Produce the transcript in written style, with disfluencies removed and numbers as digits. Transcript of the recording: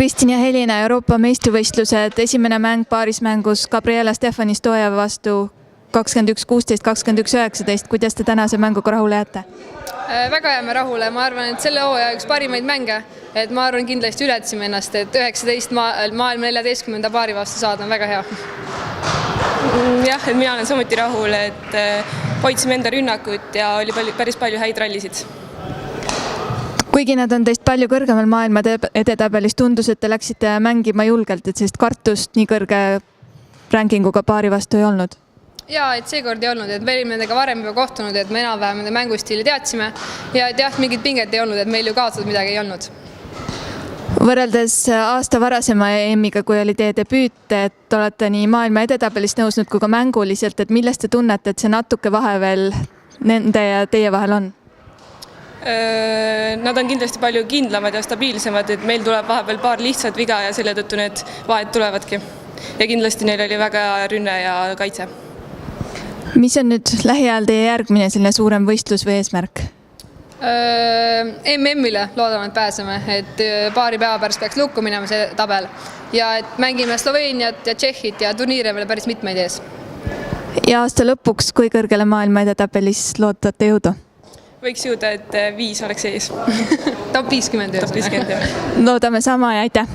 Kristin ja Helina, Euroopa meistrivõistlused, esimene mäng paarismängus Gabriela Stefani-Stoeva vastu 21-16, 21-19. Kuidas te tänase mänguga rahule jääte? Väga jääme rahule, ma arvan, et selle hooaja üks parimaid mänge, et ma arvan kindlasti ületasime ennast, et 19 maailma 14. paari vastu saada on väga hea. Jah, et mina olen samuti rahul, et hoidsime enda rünnakut ja oli päris palju häid rallisid. Kuigi nad on teist palju kõrgemal maailma edetabelis, tundus, et te läksite mängima julgelt, et sellist kartust nii kõrge rankinguga paari vastu ei olnud? Jaa, et seekord ei olnud, et me olime nendega varem juba kohtunud, et me enam-vähem nende mängustiili teadsime ja et jah, mingit pinget ei olnud, et meil ju kaotatud midagi ei olnud. Võrreldes aasta varasema EM-iga, kui oli teie debüüt, et olete nii maailma edetabelist nõusnud kui ka mänguliselt, et millest te tunnete, et see natuke vahe veel nende ja teie vahel on? Nad on kindlasti palju kindlamad ja stabiilsemad, et meil tuleb vahepeal paar lihtsat viga ja selle tõttu need vahed tulevadki. Ja kindlasti neil oli väga rünne ja kaitse. Mis on nüüd lähiajal teie järgmine selline suurem võistlus või eesmärk? MM-ile loodame, et pääseme, et paari päeva pärast peaks lukku minema see tabel ja et mängime Sloveeniat ja Tšehhit ja turniire veel päris mitmeid ees. Ja aasta lõpuks, kui kõrgele maailma edetabelis lootate jõudu? Võiks jõuda, et 5 oleks ees. Top 50. Top 50. Loodame sama ja aitäh!